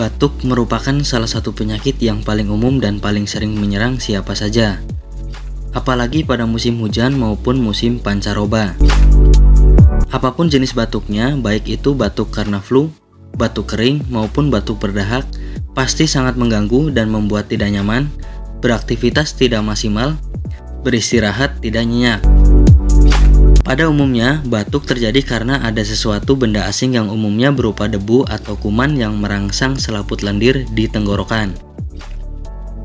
Batuk merupakan salah satu penyakit yang paling umum dan paling sering menyerang siapa saja, apalagi pada musim hujan maupun musim pancaroba. Apapun jenis batuknya, baik itu batuk karena flu, batuk kering, maupun batuk berdahak, pasti sangat mengganggu dan membuat tidak nyaman, beraktivitas tidak maksimal, beristirahat tidak nyenyak. Pada umumnya, batuk terjadi karena ada sesuatu benda asing yang umumnya berupa debu atau kuman yang merangsang selaput lendir di tenggorokan.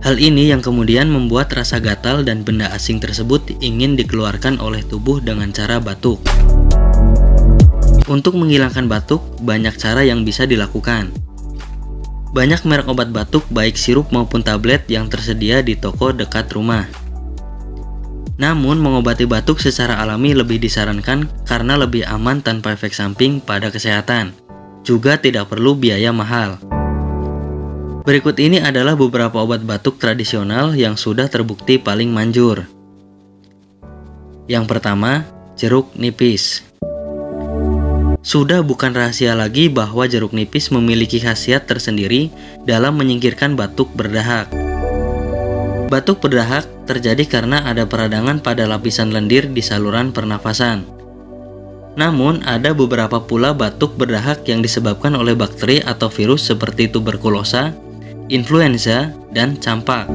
Hal ini yang kemudian membuat rasa gatal dan benda asing tersebut ingin dikeluarkan oleh tubuh dengan cara batuk. Untuk menghilangkan batuk, banyak cara yang bisa dilakukan. Banyak merek obat batuk baik sirup maupun tablet yang tersedia di toko dekat rumah. Namun, mengobati batuk secara alami lebih disarankan karena lebih aman tanpa efek samping pada kesehatan. Juga tidak perlu biaya mahal. Berikut ini adalah beberapa obat batuk tradisional yang sudah terbukti paling manjur. Yang pertama, jeruk nipis. Sudah bukan rahasia lagi bahwa jeruk nipis memiliki khasiat tersendiri dalam menyingkirkan batuk berdahak. Batuk berdahak terjadi karena ada peradangan pada lapisan lendir di saluran pernafasan. Namun, ada beberapa pula batuk berdahak yang disebabkan oleh bakteri atau virus seperti tuberkulosa, influenza, dan campak.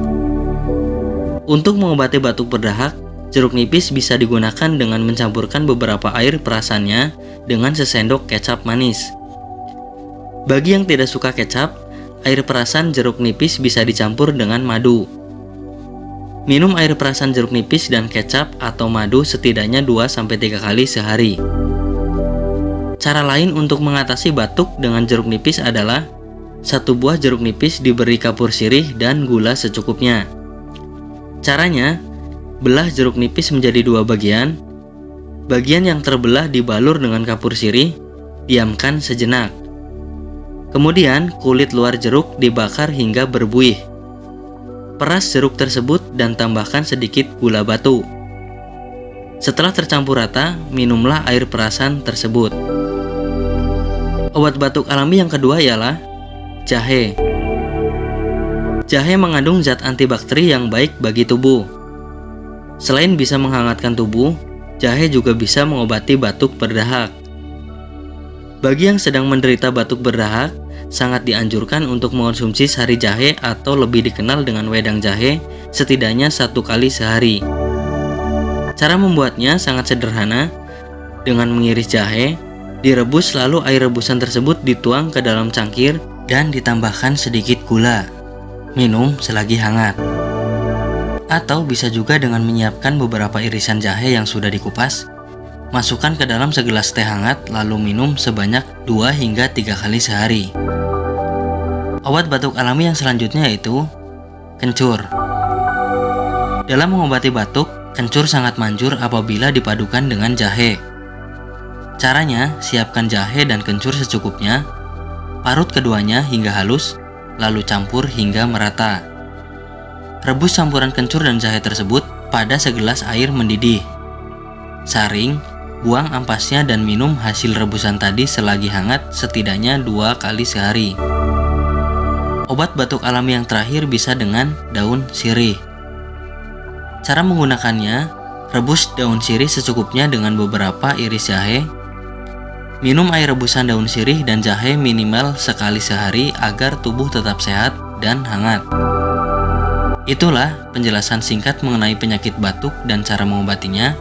Untuk mengobati batuk berdahak, jeruk nipis bisa digunakan dengan mencampurkan beberapa air perasannya dengan sesendok kecap manis. Bagi yang tidak suka kecap, air perasan jeruk nipis bisa dicampur dengan madu. Minum air perasan jeruk nipis dan kecap atau madu setidaknya 2-3 kali sehari. Cara lain untuk mengatasi batuk dengan jeruk nipis adalah 1 buah jeruk nipis diberi kapur sirih dan gula secukupnya. Caranya, belah jeruk nipis menjadi 2 bagian. Bagian yang terbelah dibalur dengan kapur sirih, diamkan sejenak. Kemudian, kulit luar jeruk dibakar hingga berbuih. Peras jeruk tersebut dan tambahkan sedikit gula batu. Setelah tercampur rata, minumlah air perasan tersebut. Obat batuk alami yang kedua ialah jahe. Jahe mengandung zat antibakteri yang baik bagi tubuh. Selain bisa menghangatkan tubuh, jahe juga bisa mengobati batuk berdahak. Bagi yang sedang menderita batuk berdahak, sangat dianjurkan untuk mengonsumsi sari jahe atau lebih dikenal dengan wedang jahe setidaknya 1 kali sehari. Cara membuatnya sangat sederhana. Dengan mengiris jahe, direbus lalu air rebusan tersebut dituang ke dalam cangkir dan ditambahkan sedikit gula. Minum selagi hangat. Atau bisa juga dengan menyiapkan beberapa irisan jahe yang sudah dikupas, masukkan ke dalam segelas teh hangat lalu minum sebanyak 2-3 kali sehari. Obat batuk alami yang selanjutnya yaitu kencur. Dalam mengobati batuk, kencur sangat manjur apabila dipadukan dengan jahe. Caranya, siapkan jahe dan kencur secukupnya, parut keduanya hingga halus, lalu campur hingga merata. Rebus campuran kencur dan jahe tersebut pada segelas air mendidih. Saring, buang ampasnya dan minum hasil rebusan tadi selagi hangat setidaknya 2 kali sehari. Obat batuk alami yang terakhir bisa dengan daun sirih. Cara menggunakannya, rebus daun sirih secukupnya dengan beberapa iris jahe. Minum air rebusan daun sirih dan jahe minimal sekali sehari agar tubuh tetap sehat dan hangat. Itulah penjelasan singkat mengenai penyakit batuk dan cara mengobatinya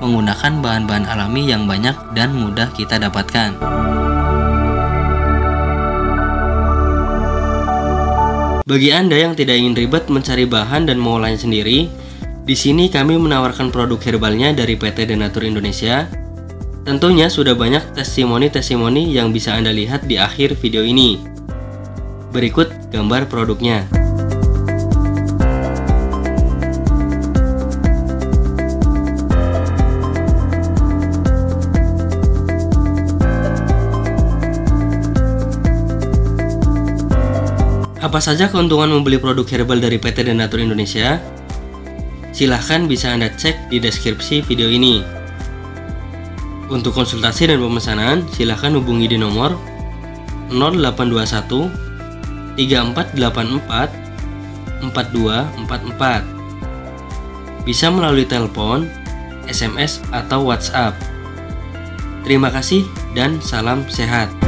menggunakan bahan-bahan alami yang banyak dan mudah kita dapatkan. Bagi Anda yang tidak ingin ribet mencari bahan dan mengolahnya sendiri, di sini kami menawarkan produk herbalnya dari PT Denatur Indonesia. Tentunya sudah banyak testimoni-testimoni yang bisa Anda lihat di akhir video ini. Berikut gambar produknya. Apa saja keuntungan membeli produk herbal dari PT Denatur Indonesia? Silahkan bisa Anda cek di deskripsi video ini. Untuk konsultasi dan pemesanan, silahkan hubungi di nomor 0821 3484 4244. Bisa melalui telepon, SMS, atau WhatsApp. Terima kasih dan salam sehat.